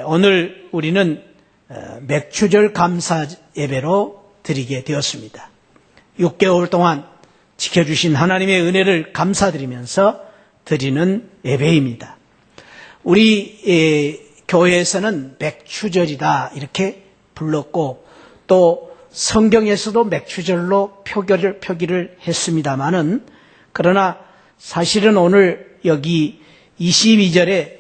오늘 우리는 맥추절 감사 예배로 드리게 되었습니다. 6개월 동안 지켜주신 하나님의 은혜를 감사드리면서 드리는 예배입니다. 우리 교회에서는 맥추절이다 이렇게 불렀고 또 성경에서도 맥추절로 표기를 했습니다마는 그러나 사실은 오늘 여기 22절에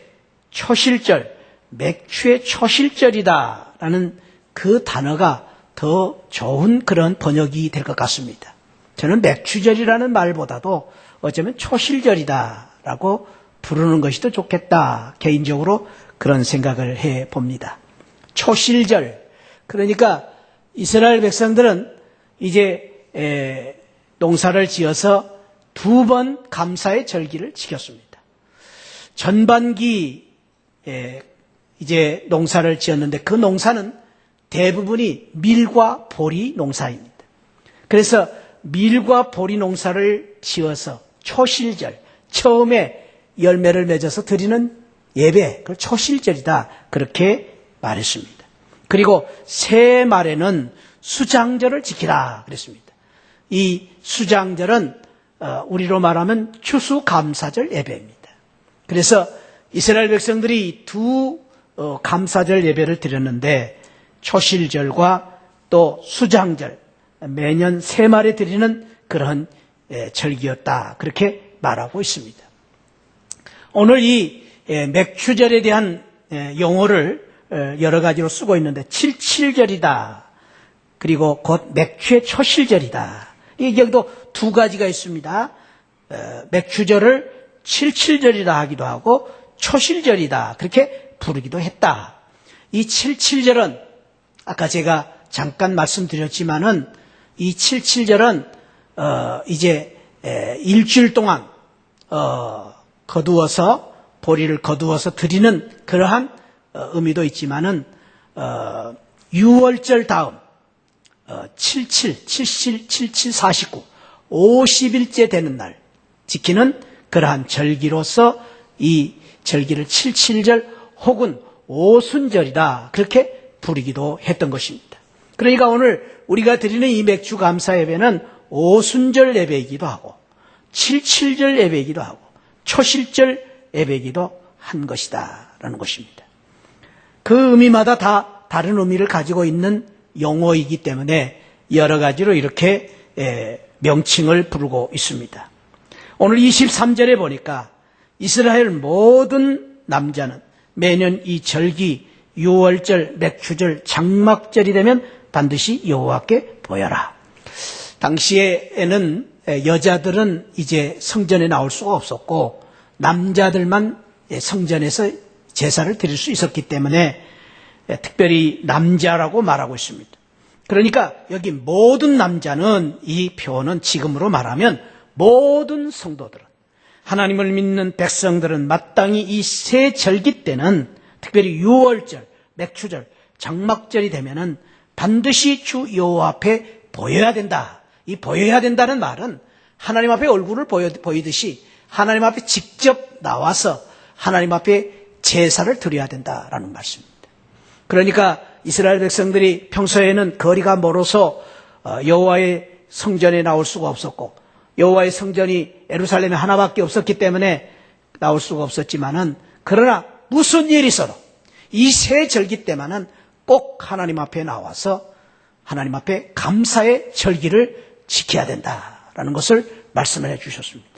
초실절, 맥추의 초실절이다라는 그 단어가 더 좋은 그런 번역이 될 것 같습니다. 저는 맥추절이라는 말보다도 어쩌면 초실절이다라고 부르는 것이 더 좋겠다. 개인적으로 그런 생각을 해봅니다. 초실절, 그러니까 이스라엘 백성들은 이제 농사를 지어서 2번 감사의 절기를 지켰습니다. 전반기 이제 농사를 지었는데 그 농사는 대부분이 밀과 보리 농사입니다. 그래서 밀과 보리 농사를 지어서 초실절, 처음에 열매를 맺어서 드리는 예배, 그걸 초실절이다 그렇게 말했습니다. 그리고 새말에는 수장절을 지키라 그랬습니다. 이 수장절은 우리로 말하면 추수감사절 예배입니다. 그래서 이스라엘 백성들이 두 감사절 예배를 드렸는데 초실절과 또 수장절, 매년 새말에 드리는 그런 절기였다 그렇게 말하고 있습니다. 오늘 이 맥추절에 대한 용어를 여러 가지로 쓰고 있는데 칠칠절이다. 그리고 곧 맥추의 초실절이다. 여기도 두 가지가 있습니다. 맥추절을 칠칠절이라 하기도 하고 초실절이다 그렇게 부르기도 했다. 이 칠칠절은 아까 제가 잠깐 말씀드렸지만은 이 칠칠절은 이제 일주일 동안 거두어서 보리를 거두어서 드리는 그러한 의미도 있지만은 6월절 다음 77, 49, 50일째 되는 날 지키는 그러한 절기로서 이 절기를 칠칠절 혹은 오순절이다 그렇게 부르기도 했던 것입니다. 그러니까 오늘 우리가 드리는 이 맥추 감사 예배는 오순절 예배이기도 하고 칠칠절 예배이기도 하고 초실절 예배이기도 한 것이다 라는 것입니다. 그 의미마다 다 다른 의미를 가지고 있는 용어이기 때문에 여러 가지로 이렇게 명칭을 부르고 있습니다. 오늘 23절에 보니까 이스라엘 모든 남자는 매년 이 절기 6월절, 맥추절, 장막절이 되면 반드시 여호와께 보여라. 당시에는 여자들은 이제 성전에 나올 수가 없었고 남자들만 성전에서 제사를 드릴 수 있었기 때문에 특별히 남자라고 말하고 있습니다. 그러니까 여기 모든 남자는 이 표현은 지금으로 말하면 모든 성도들은 하나님을 믿는 백성들은 마땅히 이 세 절기 때는 특별히 6월절, 맥추절, 장막절이 되면은 반드시 주 여호와 앞에 보여야 된다. 이 보여야 된다는 말은 하나님 앞에 얼굴을 보이듯이 하나님 앞에 직접 나와서 하나님 앞에 제사를 드려야 된다라는 말씀입니다. 그러니까 이스라엘 백성들이 평소에는 거리가 멀어서 여호와의 성전에 나올 수가 없었고 여호와의 성전이 예루살렘에 하나밖에 없었기 때문에 나올 수가 없었지만은 그러나 무슨 일이 있어도 이 세 절기 때만은 꼭 하나님 앞에 나와서 하나님 앞에 감사의 절기를 지켜야 된다라는 것을 말씀을 해 주셨습니다.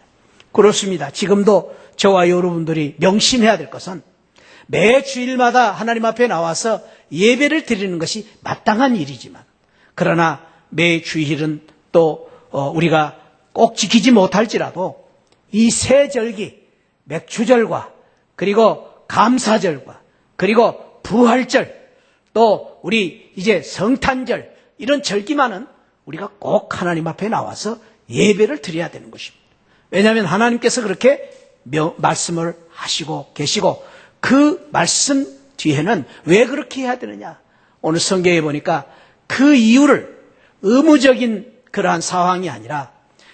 그렇습니다. 지금도 저와 여러분들이 명심해야 될 것은 매 주일마다 하나님 앞에 나와서 예배를 드리는 것이 마땅한 일이지만 그러나 매 주일은 또 우리가 꼭 지키지 못할지라도 이 세 절기, 맥추절과 그리고 감사절과 그리고 부활절 또 우리 이제 성탄절 이런 절기만은 우리가 꼭 하나님 앞에 나와서 예배를 드려야 되는 것입니다. 왜냐하면 하나님께서 그렇게 말씀을 하시고 계시고 그 말씀 뒤에는 왜 그렇게 해야 되느냐. 오늘 성경에 보니까 그 이유를 의무적인 그러한 상황이 아니라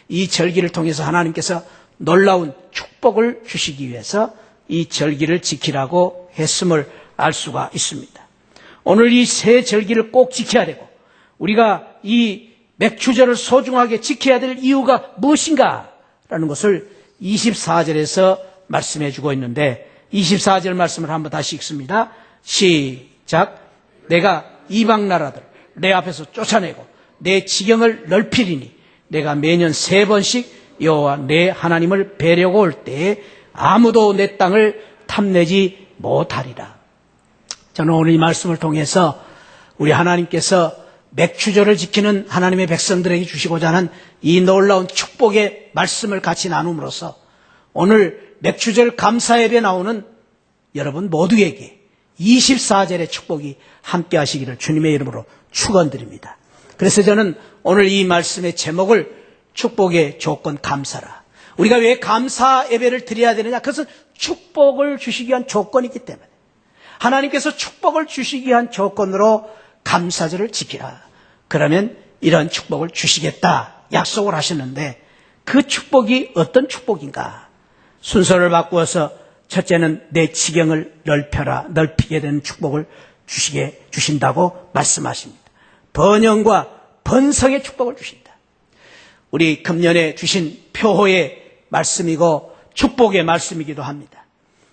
이 절기를 통해서 하나님께서 놀라운 축복을 주시기 위해서 이 절기를 지키라고 했음을 알 수가 있습니다. 오늘 이 세 절기를 꼭 지켜야 되고 우리가 이 맥추절을 소중하게 지켜야 될 이유가 무엇인가? 라는 것을 24절에서 말씀해 주고 있는데 24절 말씀을 한번 다시 읽습니다. 시작. 내가 이방 나라들 내 앞에서 쫓아내고 내 지경을 넓히리니 내가 매년 3번씩 여호와 내 하나님을 뵈려고 올 때에 아무도 내 땅을 탐내지 못하리라. 저는 오늘 이 말씀을 통해서 우리 하나님께서 맥추절을 지키는 하나님의 백성들에게 주시고자 하는 이 놀라운 축복의 말씀을 같이 나눔으로써 오늘 맥추절 감사 예배 나오는 여러분 모두에게 24절의 축복이 함께 하시기를 주님의 이름으로 축원드립니다. 그래서 저는 오늘 이 말씀의 제목을 축복의 조건 감사라. 우리가 왜 감사 예배를 드려야 되느냐? 그것은 축복을 주시기 위한 조건이기 때문에 하나님께서 축복을 주시기 위한 조건으로 감사절을 지키라. 그러면 이런 축복을 주시겠다 약속을 하셨는데 그 축복이 어떤 축복인가? 순서를 바꾸어서 첫째는 내 지경을 넓히게 되는 축복을 주신다고 말씀하십니다. 번영과 번성의 축복을 주신다. 우리 금년에 주신 표호의 말씀이고 축복의 말씀이기도 합니다.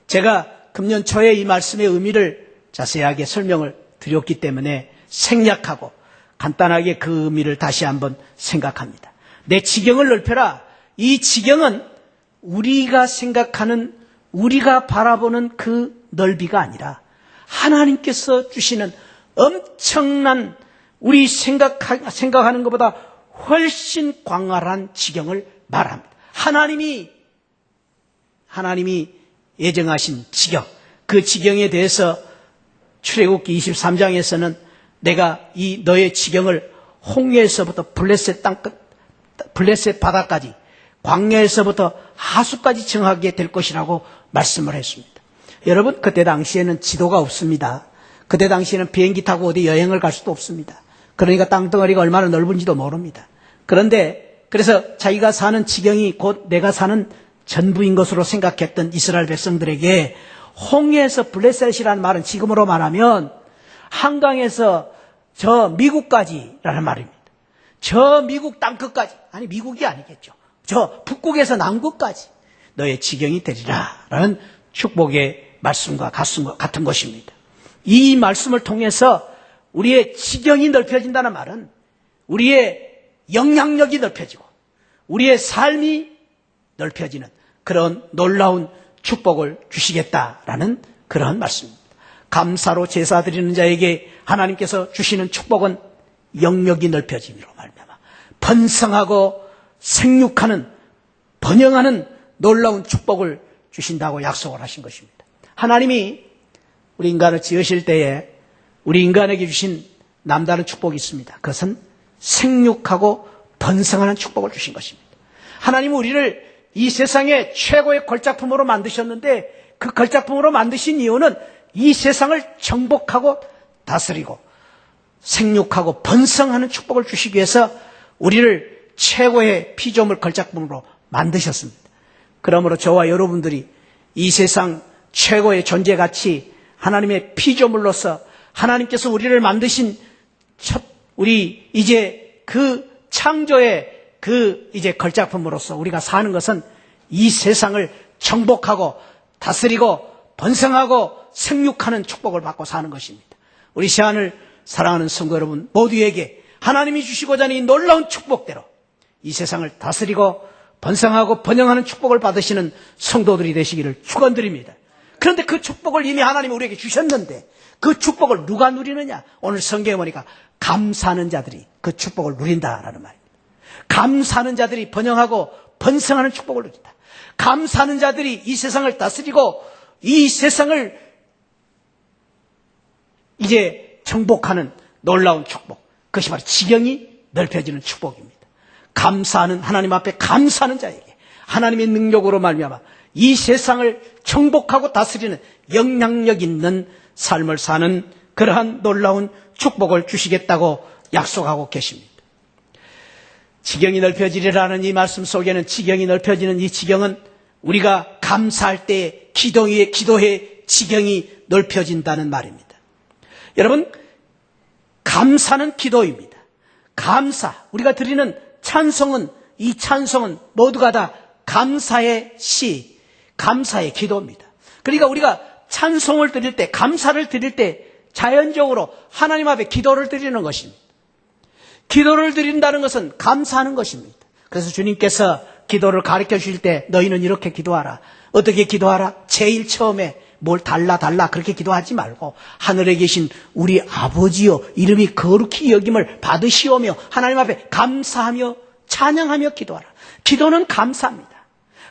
제가 금년 초에 이 말씀의 의미를 자세하게 설명을 드렸기 때문에 생략하고 간단하게 그 의미를 다시 한번 생각합니다. 내 지경을 넓혀라. 이 지경은 우리가 생각하는 우리가 바라보는 그 넓이가 아니라 하나님께서 주시는 엄청난 우리 생각하는 것보다 훨씬 광활한 지경을 말합니다. 하나님이 예정하신 지경, 그 지경에 대해서 출애굽기 23장에서는 내가 이 너의 지경을 홍해에서부터 블레셋 바다까지 광야에서부터 하수까지 정하게 될 것이라고 말씀을 했습니다. 여러분, 그때 당시에는 지도가 없습니다. 그때 당시에는 비행기 타고 어디 여행을 갈 수도 없습니다. 그러니까 땅덩어리가 얼마나 넓은지도 모릅니다. 그래서 자기가 사는 지경이 곧 내가 사는 전부인 것으로 생각했던 이스라엘 백성들에게 홍해에서 블레셋이라는 말은 지금으로 말하면 한강에서 저 미국까지라는 말입니다. 저 미국 땅끝까지, 아니 미국이 아니겠죠. 저 북극에서 남극까지 너의 지경이 되리라 라는 축복의 말씀과 같은 것입니다. 이 말씀을 통해서 우리의 지경이 넓혀진다는 말은 우리의 영향력이 넓혀지고 우리의 삶이 넓혀지는 그런 놀라운 축복을 주시겠다라는 그러한 말씀입니다. 감사로 제사 드리는 자에게 하나님께서 주시는 축복은 영역이 넓혀짐으로 말미암아 번성하고 생육하는 번영하는 놀라운 축복을 주신다고 약속을 하신 것입니다. 하나님이 우리 인간을 지으실 때에 우리 인간에게 주신 남다른 축복이 있습니다. 그것은 생육하고 번성하는 축복을 주신 것입니다. 하나님은 우리를 이 세상의 최고의 걸작품으로 만드셨는데 그 걸작품으로 만드신 이유는 이 세상을 정복하고 다스리고 생육하고 번성하는 축복을 주시기 위해서 우리를 최고의 피조물 걸작품으로 만드셨습니다. 그러므로 저와 여러분들이 이 세상 최고의 존재가치 하나님의 피조물로서 하나님께서 우리를 만드신 우리 이제 그 창조의 그 이제 걸작품으로서 우리가 사는 것은 이 세상을 정복하고 다스리고 번성하고 생육하는 축복을 받고 사는 것입니다. 우리 시안을 사랑하는 성도 여러분 모두에게 하나님이 주시고자 하는 이 놀라운 축복대로 이 세상을 다스리고 번성하고 번영하는 축복을 받으시는 성도들이 되시기를 축원드립니다. 그런데 그 축복을 이미 하나님이 우리에게 주셨는데 그 축복을 누가 누리느냐? 오늘 성경에 보니까 감사하는 자들이 그 축복을 누린다라는 말입니다. 감사하는 자들이 번영하고 번성하는 축복을 누린다. 감사하는 자들이 이 세상을 다스리고 이 세상을 이제 정복하는 놀라운 축복. 그것이 바로 지경이 넓혀지는 축복입니다. 감사하는 하나님 앞에 감사하는 자에게 하나님의 능력으로 말미암아 이 세상을 정복하고 다스리는 영향력 있는 삶을 사는 그러한 놀라운 축복을 주시겠다고 약속하고 계십니다. 지경이 넓혀지리라는 이 말씀 속에는 지경이 넓혀지는 이 지경은 우리가 감사할 때 기도의 지경이 넓혀진다는 말입니다. 여러분, 감사는 기도입니다. 감사, 우리가 드리는 찬송은, 이 찬송은 모두가 다 감사의 시, 감사의 기도입니다. 그러니까 우리가 찬송을 드릴 때, 감사를 드릴 때 자연적으로 하나님 앞에 기도를 드리는 것입니다. 기도를 드린다는 것은 감사하는 것입니다. 그래서 주님께서 기도를 가르쳐 주실 때 너희는 이렇게 기도하라. 어떻게 기도하라? 제일 처음에 뭘 달라 그렇게 기도하지 말고 하늘에 계신 우리 아버지여 이름이 거룩히 여김을 받으시오며 하나님 앞에 감사하며 찬양하며 기도하라. 기도는 감사입니다.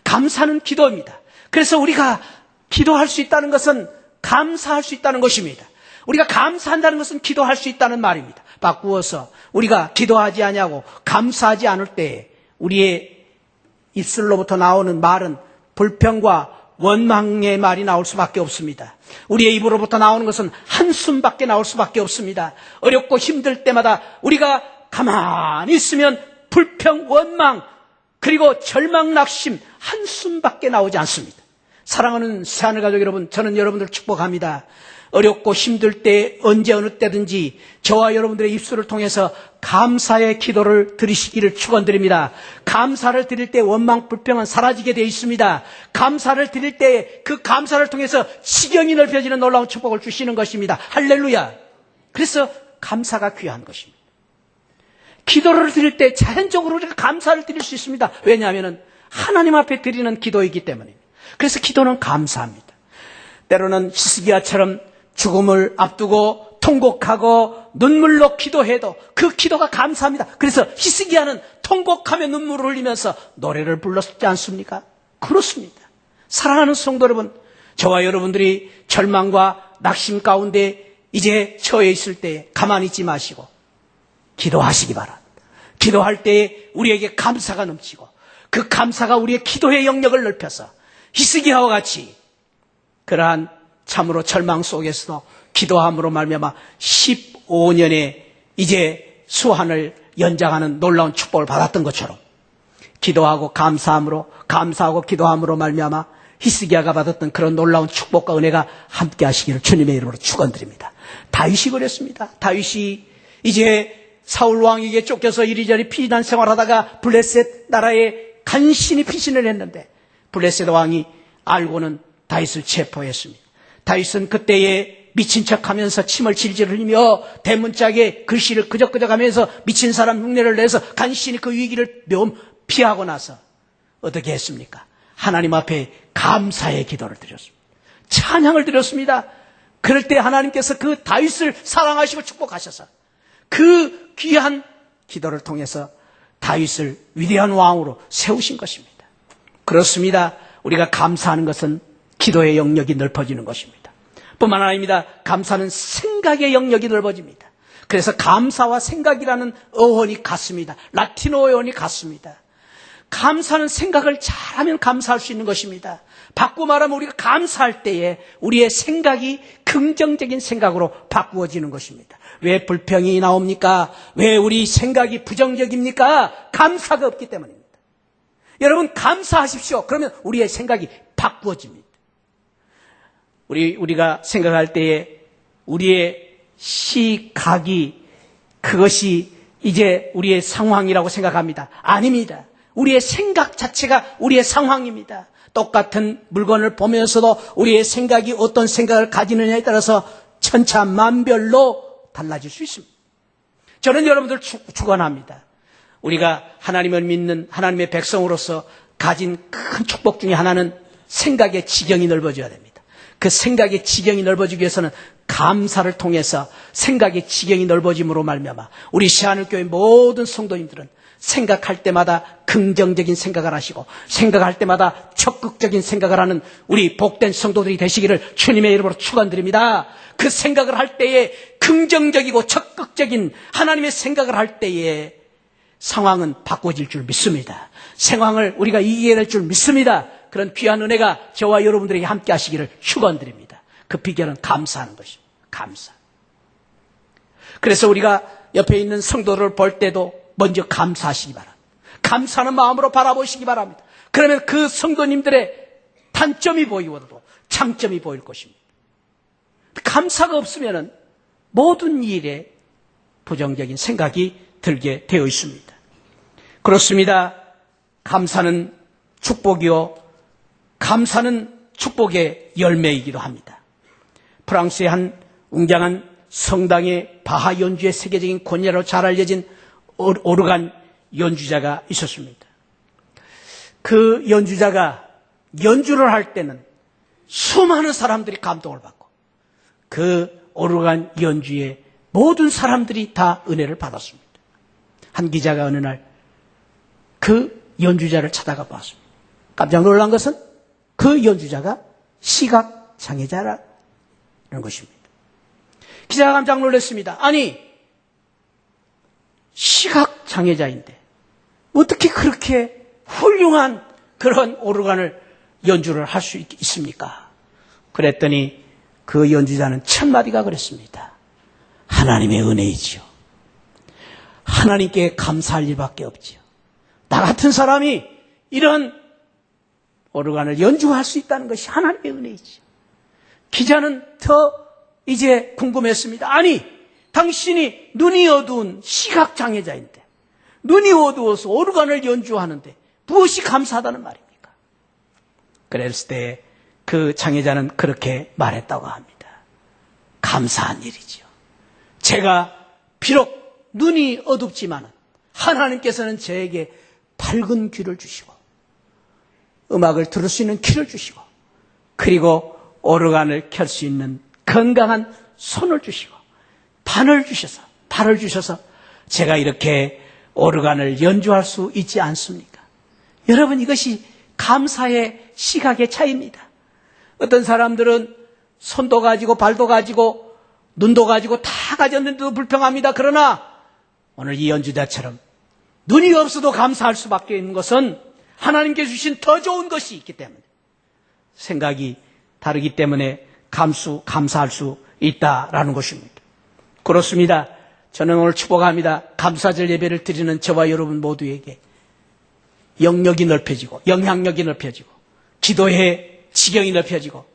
감사는 기도입니다. 그래서 우리가 기도할 수 있다는 것은 감사할 수 있다는 것입니다. 우리가 감사한다는 것은 기도할 수 있다는 말입니다. 바꾸어서 우리가 기도하지 아니하고 감사하지 않을 때 우리의 입술로부터 나오는 말은 불평과 원망의 말이 나올 수밖에 없습니다. 우리의 입으로부터 나오는 것은 한숨밖에 나올 수밖에 없습니다. 어렵고 힘들 때마다 우리가 가만히 있으면 불평, 원망, 그리고 절망, 낙심, 한숨밖에 나오지 않습니다. 사랑하는 새하늘 가족 여러분, 저는 여러분들 축복합니다. 어렵고 힘들 때 언제 어느 때든지 저와 여러분들의 입술을 통해서 감사의 기도를 드리시기를 축원드립니다. 감사를 드릴 때 원망, 불평은 사라지게 되어 있습니다. 감사를 드릴 때 그 감사를 통해서 지경이 넓혀지는 놀라운 축복을 주시는 것입니다. 할렐루야. 그래서 감사가 귀한 것입니다. 기도를 드릴 때 자연적으로 우리가 감사를 드릴 수 있습니다. 왜냐하면 하나님 앞에 드리는 기도이기 때문입니다. 그래서 기도는 감사합니다. 때로는 히스기야처럼 죽음을 앞두고 통곡하고 눈물로 기도해도 그 기도가 감사합니다. 그래서 히스기야는 통곡하며 눈물을 흘리면서 노래를 불렀지 않습니까? 그렇습니다. 사랑하는 성도 여러분, 저와 여러분들이 절망과 낙심 가운데 이제 처해 있을 때 가만히 있지 마시고 기도하시기 바랍니다. 기도할 때 우리에게 감사가 넘치고 그 감사가 우리의 기도의 영역을 넓혀서 히스기야와 같이 그러한 참으로 절망 속에서도 기도함으로 말미암아 15년의 이제 수한을 연장하는 놀라운 축복을 받았던 것처럼 기도하고 감사하고 기도함으로 말미암아 히스기야가 받았던 그런 놀라운 축복과 은혜가 함께 하시기를 주님의 이름으로 축원드립니다. 다윗이 그랬습니다. 다윗이 이제 사울 왕에게 쫓겨서 이리저리 피난 생활하다가 블레셋 나라에 간신히 피신을 했는데 블레셋 왕이 알고는 다윗을 체포했습니다. 다윗은 그때에 미친 척하면서 침을 질질 흘리며 대문짝에 글씨를 끄적끄적하면서 미친 사람 흉내를 내서 간신히 그 위기를 피하고 나서 어떻게 했습니까? 하나님 앞에 감사의 기도를 드렸습니다. 찬양을 드렸습니다. 그럴 때 하나님께서 그 다윗을 사랑하시고 축복하셔서 그 귀한 기도를 통해서 다윗을 위대한 왕으로 세우신 것입니다. 그렇습니다. 우리가 감사하는 것은 기도의 영역이 넓어지는 것입니다. 뿐만 아닙니다. 감사는 생각의 영역이 넓어집니다. 그래서 감사와 생각이라는 어원이 같습니다. 라틴어 어원이 같습니다. 감사는 생각을 잘하면 감사할 수 있는 것입니다. 바꾸어 말하면 우리가 감사할 때에 우리의 생각이 긍정적인 생각으로 바꾸어지는 것입니다. 왜 불평이 나옵니까? 왜 우리 생각이 부정적입니까? 감사가 없기 때문입니다. 여러분 감사하십시오. 그러면 우리의 생각이 바꾸어집니다. 우리가 생각할 때에 우리의 시각이 그것이 이제 우리의 상황이라고 생각합니다. 아닙니다. 우리의 생각 자체가 우리의 상황입니다. 똑같은 물건을 보면서도 우리의 생각이 어떤 생각을 가지느냐에 따라서 천차만별로 달라질 수 있습니다. 저는 여러분들 축원합니다. 우리가 하나님을 믿는 하나님의 백성으로서 가진 큰 축복 중에 하나는 생각의 지경이 넓어져야 됩니다. 그 생각의 지경이 넓어지기 위해서는 감사를 통해서 생각의 지경이 넓어짐으로 말미암아 우리 새하늘교회 모든 성도님들은 생각할 때마다 긍정적인 생각을 하시고 생각할 때마다 적극적인 생각을 하는 우리 복된 성도들이 되시기를 주님의 이름으로 축원드립니다. 그 생각을 할 때에 긍정적이고 적극적인 하나님의 생각을 할 때에 상황은 바꿔질 줄 믿습니다. 상황을 우리가 이기게 될 줄 믿습니다. 그런 귀한 은혜가 저와 여러분들에게 함께 하시기를 축원드립니다. 그 비결은 감사하는 것입니다. 감사. 그래서 우리가 옆에 있는 성도를 볼 때도 먼저 감사하시기 바랍니다. 감사하는 마음으로 바라보시기 바랍니다. 그러면 그 성도님들의 단점이 보이고도 장점이 보일 것입니다. 감사가 없으면 모든 일에 부정적인 생각이 들게 되어 있습니다. 그렇습니다. 감사는 축복이요. 감사는 축복의 열매이기도 합니다. 프랑스의 한 웅장한 성당의 바하 연주의 세계적인 권위로 잘 알려진 오르간 연주자가 있었습니다. 그 연주자가 연주를 할 때는 수많은 사람들이 감동을 받고 그 오르간 연주에 모든 사람들이 다 은혜를 받았습니다. 한 기자가 어느 날 그 연주자를 찾아가 보았습니다. 깜짝 놀란 것은 그 연주자가 시각장애자라는 것입니다. 기자가 깜짝 놀랐습니다. 아니, 시각장애자인데 어떻게 그렇게 훌륭한 그런 오르간을 연주를 할 수 있습니까? 그랬더니 그 연주자는 첫 마디가 그랬습니다. 하나님의 은혜이지요. 하나님께 감사할 일밖에 없지요. 나 같은 사람이 이런 오르간을 연주할 수 있다는 것이 하나님의 은혜이지요. 기자는 더 이제 궁금했습니다. 아니, 당신이 눈이 어두운 시각장애자인데 눈이 어두워서 오르간을 연주하는데 무엇이 감사하다는 말입니까? 그랬을 때 그 장애자는 그렇게 말했다고 합니다. 감사한 일이지요. 제가 비록 눈이 어둡지만 하나님께서는 저에게 밝은 귀를 주시고 음악을 들을 수 있는 귀를 주시고 그리고 오르간을 켤 수 있는 건강한 손을 주시고 발을 주셔서 제가 이렇게 오르간을 연주할 수 있지 않습니까? 여러분, 이것이 감사의 시각의 차이입니다. 어떤 사람들은 손도 가지고 발도 가지고 눈도 가지고 다 가졌는데도 불평합니다. 그러나 오늘 이 연주자처럼 눈이 없어도 감사할 수밖에 있는 것은 하나님께 주신 더 좋은 것이 있기 때문에 생각이 다르기 때문에 감사할 수 있다라는 것입니다. 그렇습니다. 저는 오늘 축복합니다. 감사절 예배를 드리는 저와 여러분 모두에게 영역이 넓혀지고 영향력이 넓혀지고 기도의 지경이 넓혀지고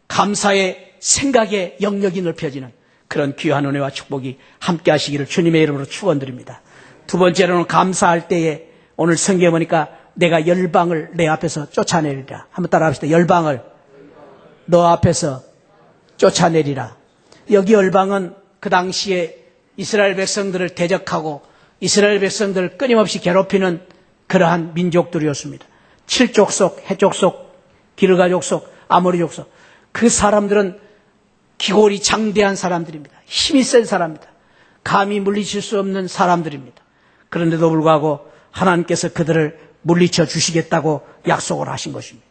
감사의 생각의 영역이 넓혀지는 그런 귀한 은혜와 축복이 함께 하시기를 주님의 이름으로 축원드립니다. 두 번째로는 감사할 때에 오늘 성경에 보니까 내가 열방을 내 앞에서 쫓아내리라. 한번 따라합시다. 열방을 너 앞에서 쫓아내리라. 여기 열방은 그 당시에 이스라엘 백성들을 대적하고 이스라엘 백성들을 끊임없이 괴롭히는 그러한 민족들이었습니다. 7족속, 해족속, 기르가 족속, 아모리 족속. 그 사람들은 기골이 장대한 사람들입니다. 힘이 센 사람입니다. 감히 물리칠 수 없는 사람들입니다. 그런데도 불구하고 하나님께서 그들을 물리쳐 주시겠다고 약속을 하신 것입니다.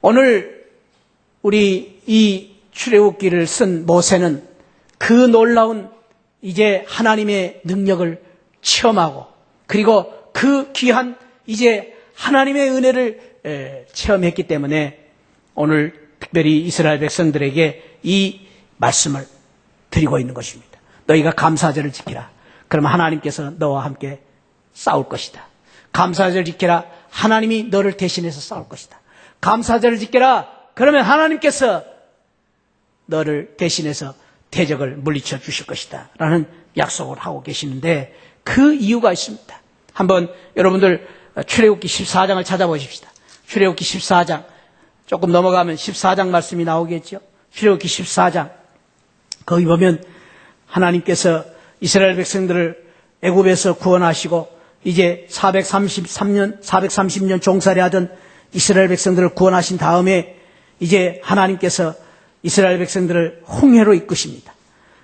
오늘 우리 이 출애굽기를 쓴 모세는 그 놀라운 이제 하나님의 능력을 체험하고 그리고 그 귀한 이제 하나님의 은혜를 체험했기 때문에 오늘 특별히 이스라엘 백성들에게 이 말씀을 드리고 있는 것입니다. 너희가 감사절을 지키라. 그러면 하나님께서 너와 함께 싸울 것이다. 감사절을 지키라. 하나님이 너를 대신해서 싸울 것이다. 감사절을 지키라. 그러면 하나님께서 너를 대신해서 대적을 물리쳐 주실 것이다. 라는 약속을 하고 계시는데 그 이유가 있습니다. 한번 여러분들 출애굽기 14장을 찾아보십시다. 출애굽기 14장 조금 넘어가면 14장 말씀이 나오겠죠. 출애굽기 14장 거기 보면 하나님께서 이스라엘 백성들을 애굽에서 구원하시고 이제 430년 종살이 하던 이스라엘 백성들을 구원하신 다음에 이제 하나님께서 이스라엘 백성들을 홍해로 이끄십니다.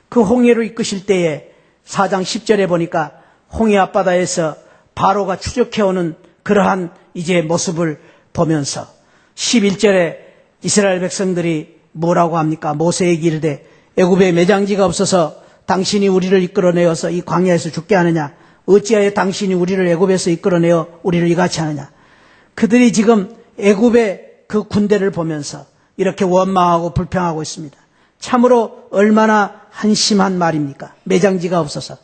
그 홍해로 이끄실 때에 4장 10절에 보니까 홍해 앞바다에서 바로가 추적해오는 그러한 이제 모습을 보면서 11절에 이스라엘 백성들이 뭐라고 합니까? 모세에게 이르되 애굽에 매장지가 없어서 당신이 우리를 이끌어내어서 이 광야에서 죽게 하느냐? 어찌하여 당신이 우리를 애굽에서 이끌어내어 우리를 이같이 하느냐? 그들이 지금 애굽의 그 군대를 보면서 이렇게 원망하고 불평하고 있습니다. 참으로 얼마나 한심한 말입니까? 매장지가 없어서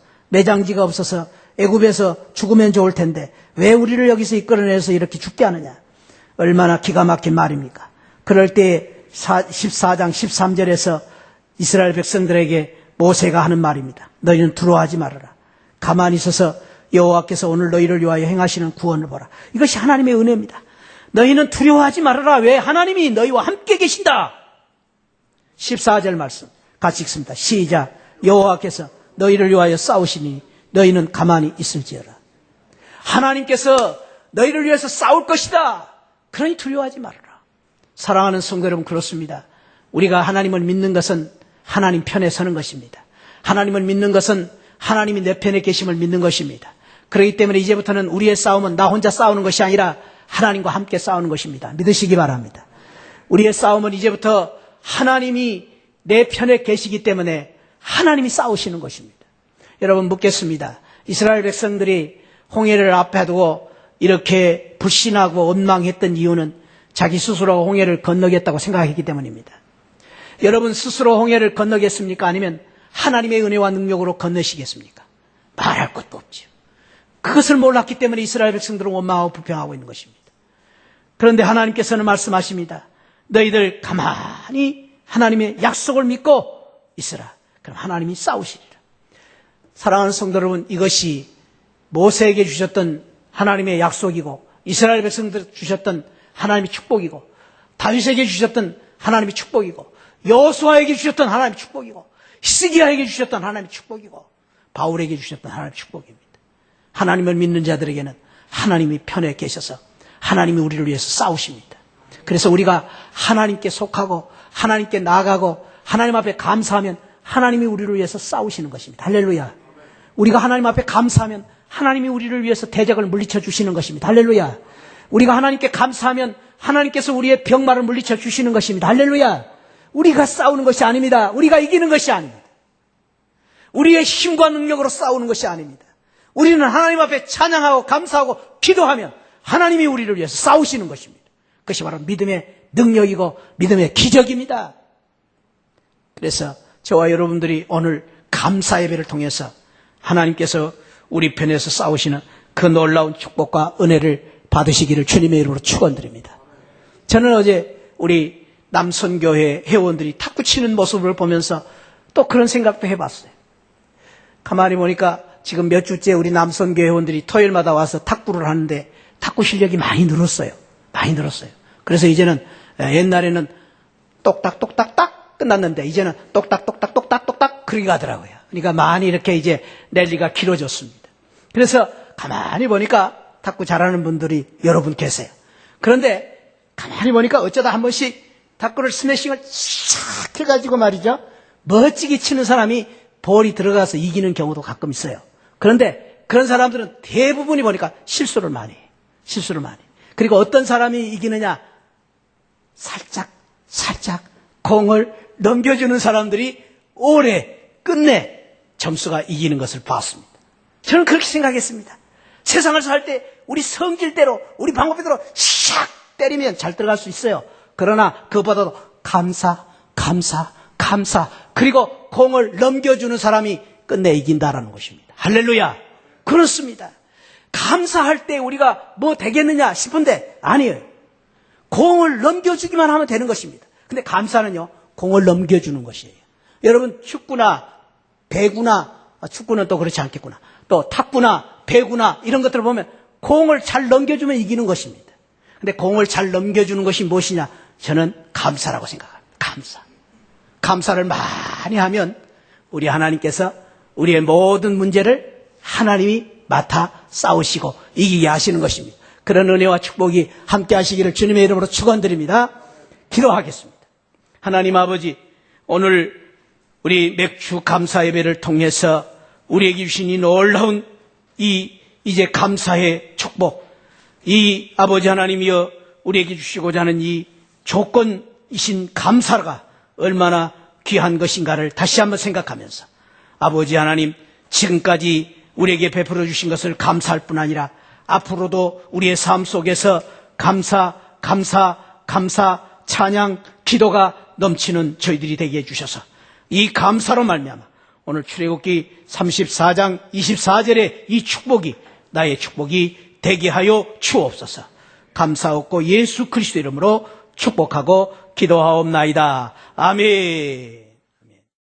애굽에서 죽으면 좋을 텐데 왜 우리를 여기서 이끌어내서 이렇게 죽게 하느냐? 얼마나 기가 막힌 말입니까? 그럴 때 14장 13절에서 이스라엘 백성들에게 모세가 하는 말입니다. 너희는 두려워하지 말아라. 가만히 있어서 여호와께서 오늘 너희를 위하여 행하시는 구원을 보라. 이것이 하나님의 은혜입니다. 너희는 두려워하지 말아라. 왜? 하나님이 너희와 함께 계신다. 14절 말씀 같이 읽습니다. 시작. 여호와께서 너희를 위하여 싸우시니 너희는 가만히 있을지어라. 하나님께서 너희를 위해서 싸울 것이다. 그러니 두려워하지 말아라. 사랑하는 성도 여러분, 그렇습니다. 우리가 하나님을 믿는 것은 하나님 편에 서는 것입니다. 하나님을 믿는 것은 하나님이 내 편에 계심을 믿는 것입니다. 그렇기 때문에 이제부터는 우리의 싸움은 나 혼자 싸우는 것이 아니라 하나님과 함께 싸우는 것입니다. 믿으시기 바랍니다. 우리의 싸움은 이제부터 하나님이 내 편에 계시기 때문에 하나님이 싸우시는 것입니다. 여러분, 묻겠습니다. 이스라엘 백성들이 홍해를 앞에 두고 이렇게 불신하고 원망했던 이유는 자기 스스로 홍해를 건너겠다고 생각했기 때문입니다. 여러분 스스로 홍해를 건너겠습니까? 아니면 하나님의 은혜와 능력으로 건너시겠습니까? 말할 것도 없죠. 그것을 몰랐기 때문에 이스라엘 백성들은 원망하고 불평하고 있는 것입니다. 그런데 하나님께서는 말씀하십니다. 너희들 가만히 하나님의 약속을 믿고 있으라. 그럼 하나님이 싸우시리라. 사랑하는 성도 여러분, 이것이 모세에게 주셨던 하나님의 약속이고 이스라엘 백성들 주셨던 하나님의 축복이고 다윗에게 주셨던 하나님의 축복이고 여호수아에게 주셨던 하나님의 축복이고 히스기야에게 주셨던 하나님의 축복이고 바울에게 주셨던 하나님의 축복입니다. 하나님을 믿는 자들에게는 하나님이 편에 계셔서 하나님이 우리를 위해서 싸우십니다. 그래서 우리가 하나님께 속하고 하나님께 나아가고 하나님 앞에 감사하면 하나님이 우리를 위해서 싸우시는 것입니다. 할렐루야. 우리가 하나님 앞에 감사하면 하나님이 우리를 위해서 대적을 물리쳐 주시는 것입니다. 할렐루야. 우리가 하나님께 감사하면 하나님께서 우리의 병마를 물리쳐 주시는 것입니다. 할렐루야. 우리가 싸우는 것이 아닙니다. 우리가 이기는 것이 아닙니다. 우리의 힘과 능력으로 싸우는 것이 아닙니다. 우리는 하나님 앞에 찬양하고 감사하고 기도하면 하나님이 우리를 위해서 싸우시는 것입니다. 그것이 바로 믿음의 능력이고 믿음의 기적입니다. 그래서 저와 여러분들이 오늘 감사 예배를 통해서 하나님께서 우리 편에서 싸우시는 그 놀라운 축복과 은혜를 받으시기를 주님의 이름으로 축원드립니다. 저는 어제 우리 남선교회 회원들이 탁구 치는 모습을 보면서 또 그런 생각도 해봤어요. 가만히 보니까 지금 몇 주째 우리 남선교회 회원들이 토요일마다 와서 탁구를 하는데 탁구 실력이 많이 늘었어요. 많이 늘었어요. 그래서 이제는 옛날에는 똑딱똑딱딱 끝났는데 이제는 똑딱똑딱똑딱똑딱 그렇게 가더라고요. 그러니까 많이 이렇게 이제 랠리가 길어졌습니다. 그래서 가만히 보니까 탁구 잘하는 분들이 여러분 계세요. 그런데 가만히 보니까 어쩌다 한 번씩 탁구를 스매싱을 싹 해가지고 말이죠. 멋지게 치는 사람이 볼이 들어가서 이기는 경우도 가끔 있어요. 그런데 그런 사람들은 대부분이 보니까 실수를 많이 해요. 실수를 많이 해요. 그리고 어떤 사람이 이기느냐? 살짝 공을 넘겨주는 사람들이 오래 끝내 점수가 이기는 것을 봤습니다. 저는 그렇게 생각했습니다. 세상을 살 때 우리 성질대로 우리 방법대로 샥 때리면 잘 들어갈 수 있어요. 그러나 그보다도 감사 그리고 공을 넘겨주는 사람이 끝내 이긴다라는 것입니다. 할렐루야. 그렇습니다. 감사할 때 우리가 뭐 되겠느냐 싶은데 아니에요. 공을 넘겨주기만 하면 되는 것입니다. 근데 감사는요, 공을 넘겨주는 것이에요. 여러분 축구나 배구나, 축구는 또 그렇지 않겠구나, 또 탁구나 배구나 이런 것들을 보면 공을 잘 넘겨주면 이기는 것입니다. 근데 공을 잘 넘겨주는 것이 무엇이냐? 저는 감사라고 생각합니다. 감사를 많이 하면 우리 하나님께서 우리의 모든 문제를 하나님이 맡아 싸우시고 이기게 하시는 것입니다. 그런 은혜와 축복이 함께 하시기를 주님의 이름으로 축원드립니다. 기도하겠습니다. 하나님 아버지, 오늘 우리 맥주 감사 예배를 통해서 우리에게 주신 이 놀라운 이제 감사의 축복, 이 아버지 하나님이여 우리에게 주시고자 하는 이 조건이신 감사가 얼마나 귀한 것인가를 다시 한번 생각하면서 아버지 하나님, 지금까지 우리에게 베풀어 주신 것을 감사할 뿐 아니라 앞으로도 우리의 삶 속에서 감사, 찬양, 기도가 넘치는 저희들이 되게 해주셔서 이 감사로 말미암아 오늘 출애굽기 34장 24절의 이 축복이 나의 축복이 되게 하여 주옵소서. 감사하고 예수 그리스도 이름으로 축복하고 기도하옵나이다. 아멘.